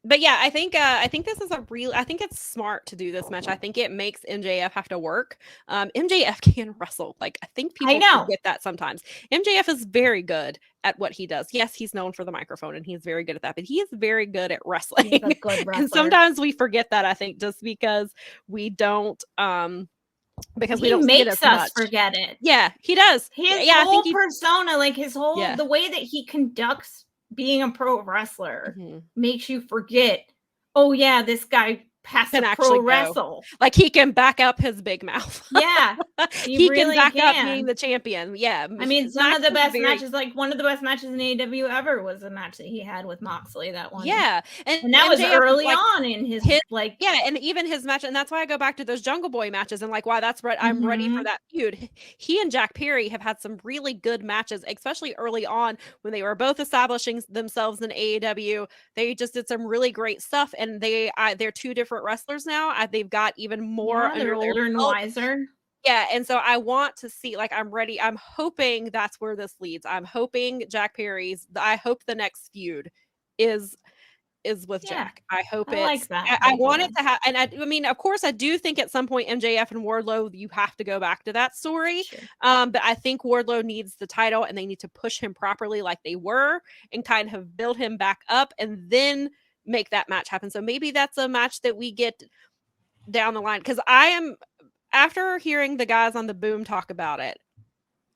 But yeah, I think this is I think it's smart to do this match. I think it makes MJF have to work. MJF can wrestle. Like, I think I people know. forget that sometimes. MJF is very good at what he does. Yes, he's known for the microphone and he's very good at that, but he is very good at wrestling. He's a good wrestler. And sometimes we forget that, I think, just because we don't he see it as makes us much. forget it. Yeah, he does. His yeah, whole persona, like his whole Yeah. the way that he conducts being a pro wrestler Mhm. makes you forget, oh yeah, this guy has Can to actually pro go. wrestle. Like, he can back up his big mouth. Yeah, He really can back up can. being the champion. Yeah, I mean, some Max of the is best very matches, like one of the best matches in AEW ever was a match that he had with Moxley. That one, Yeah, and that was MJF is early like on in his like. yeah, and even his match, and that's why I go back to those Jungle Boy matches and like why that's what I'm ready for that feud. He and Jack Perry have had some really good matches, especially early on when they were both establishing themselves in AEW. They just did some really great stuff, and they're two different wrestlers now. They've got even more Yeah, under they're their older and belt. wiser. Yeah, and so I want to see, like, I'm ready. I'm hoping that's where this leads. I'm hoping I hope the next feud is with Jack. I hope I like that. I want it to have, and I mean, of course, I do think at some point MJF and Wardlow, you have to go back to that story. Sure. But I think Wardlow needs the title, and they need to push him properly, like they were, and kind of build him back up, and then make that match happen. So maybe that's a match that we get down the line, because I am, after hearing the guys on the Boom talk about it,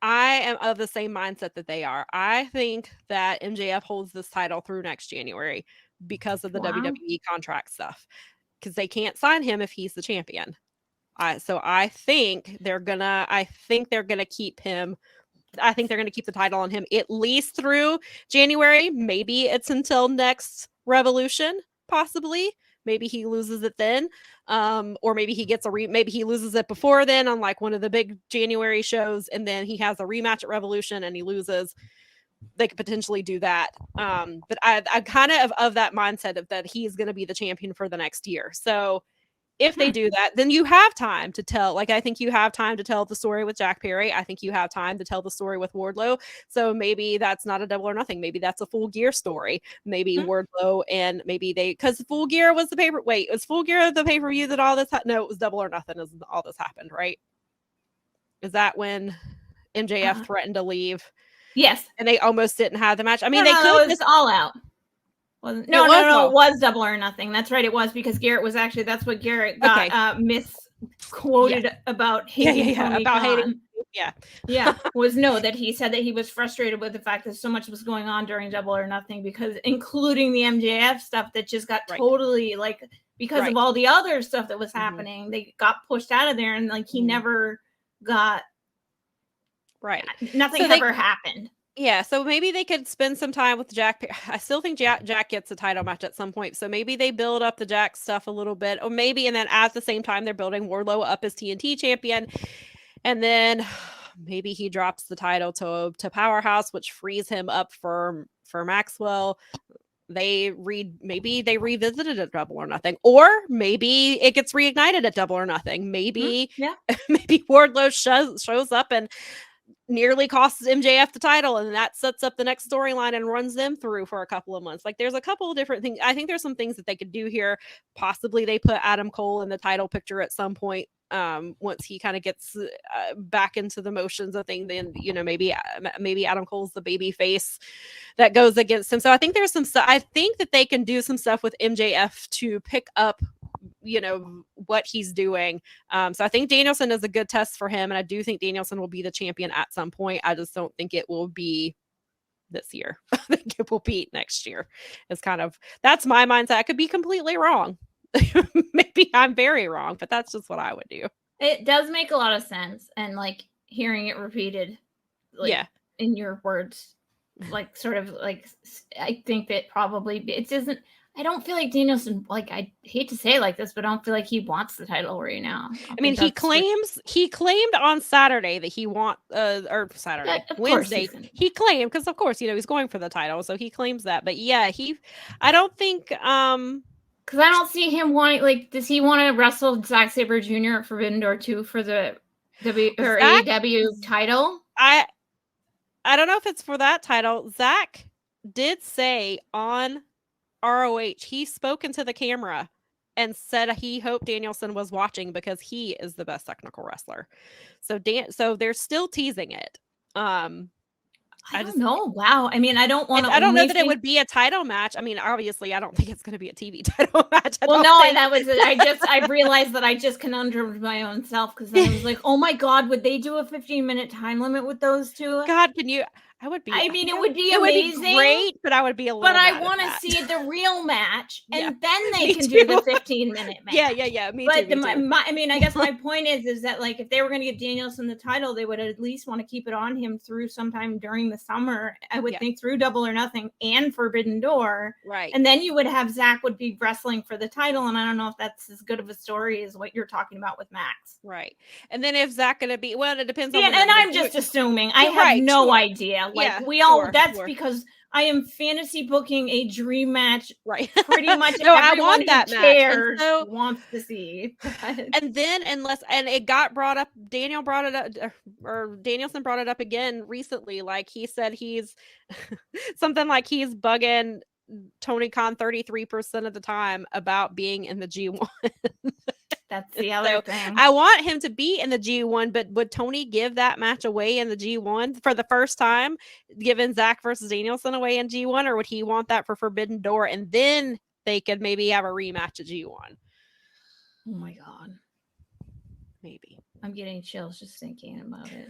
I am of the same mindset that they are. I think that MJF holds this title through next January because of the WWE contract stuff, because they can't sign him if he's the champion. So I think they're gonna keep him. I think they're gonna keep the title on him at least through January. Maybe it's until next Revolution, possibly. Maybe he loses it then, or maybe he gets maybe he loses it before then on like one of the big January shows, and then he has a rematch at Revolution and he loses. They could potentially do that. But I kind of that mindset of that he's going to be the champion for the next year. So if they do that, then you have time to tell. Like, I think you have time to tell the story with Jack Perry. I think you have time to tell the story with Wardlow. So maybe that's not a Double or Nothing. Maybe that's a Full Gear story. Maybe because Full Gear was the paper. Wait, was Full Gear the pay per view that all this? No, it was Double or Nothing. As all this happened, right? Is that when MJF threatened to leave? Yes, and they almost didn't have the match. I mean, they could. It was All Out. It was Double or Nothing. That's right. It was because Garrett was actually, that's what Garrett got misquoted about hating Tony about Khan. hating. That he said that he was frustrated with the fact that so much was going on during Double or Nothing, because including the MJF stuff that just got totally like, because of all the other stuff that was happening, they got pushed out of there, and like he never got nothing ever happened. Yeah, so maybe they could spend some time with Jack. I still think Jack gets a title match at some point. So maybe they build up the Jack stuff a little bit, or maybe, and then at the same time they're building Wardlow up as TNT champion, and then maybe he drops the title to Powerhouse, which frees him up for Maxwell. Maybe they revisited at Double or Nothing, or maybe it gets reignited at Double or Nothing. Maybe maybe Wardlow shows up and nearly costs MJF the title, and that sets up the next storyline and runs them through for a couple of months. Like, there's a couple of different things. I think there's some things that they could do here. Possibly they put Adam Cole in the title picture at some point, once he kind of gets back into the motions of things. Then maybe Adam Cole's the baby face that goes against him. So I think there's some stuff. I think that they can do some stuff with MJF to pick up what he's doing. So I think Danielson is a good test for him, and I do think Danielson will be the champion at some point. I just don't think it will be this year. I think it will be next year. That's my mindset. I could be completely wrong. Maybe I'm very wrong, but that's just what I would do. It does make a lot of sense, and like hearing it repeated, in your words, like sort of like, I think that probably it doesn't. I don't feel like Danielson, like, I hate to say it like this, but I don't feel like he wants the title right now. I mean, he claimed on Saturday that he Wednesday. He claimed, because of course, he's going for the title, so he claims that. But yeah, I don't think, because I don't see him wanting, like, does he want to wrestle Zack Sabre Jr. at Forbidden Door 2 for the AEW title? I don't know if it's for that title. Zach did say on ROH, he spoke into the camera and said he hoped Danielson was watching because he is the best technical wrestler. So they're still teasing it. I don't know. Wow. I mean, I don't want to. I don't know that it would be a title match. I mean, obviously, I don't think it's going to be a TV title match. Well, no, that was it. I realized that I just conundrumed my own self because I was like, oh my God, would they do a 15-minute time limit with those two? God, can you? I would be. I mean, it would be amazing. Would be great, but I would be a little. But I want to see the real match, and then they can do the 15-minute match. Yeah. Me too. I mean, I guess my point is that like if they were going to give Danielson the title, they would at least want to keep it on him through sometime during the summer. I would think through Double or Nothing and Forbidden Door, right? And then you would have Zach would be wrestling for the title, and I don't know if that's as good of a story as what you're talking about with Max, right? And then if Zach going to be, well, it depends on. And I'm just assuming. I have no idea. Like we all. That's because I am fantasy booking a dream match, right? Pretty much. No, I want that match. So, wants to see. And then, and it got brought up. Danielson brought it up again recently. Like he said, he's something like he's bugging Tony Khan 33% of the time about being in the G1. That's the other thing. I want him to be in the G1, but would Tony give that match away in the G1 for the first time, giving Zach versus Danielson away in G1, or would he want that for Forbidden Door and then they could maybe have a rematch at G1? Oh my God. Maybe. I'm getting chills just thinking about it.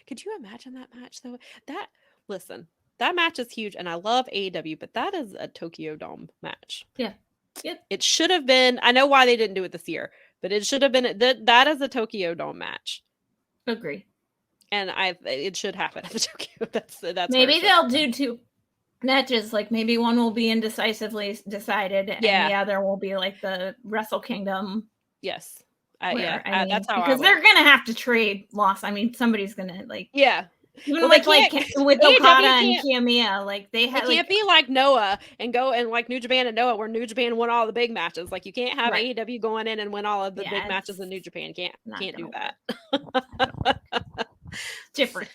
Could you imagine that match though? That match is huge and I love AEW, but that is a Tokyo Dome match. Yeah. Yep. It should have been, I know why they didn't do it this year, but it should have been, that is a Tokyo Dome match. Agree. And it should happen at the Tokyo. That's maybe they'll do two matches. Like maybe one will be indecisively decided, and the other will be like the Wrestle Kingdom. Yes. That's how because they're gonna have to trade loss. I mean, somebody's gonna like Even with Okada and Kiyomiya, like they can't be like Noah and go and like New Japan and Noah, where New Japan won all the big matches. Like you can't have AEW going in and win all of the big matches in New Japan. Can't do that. Different.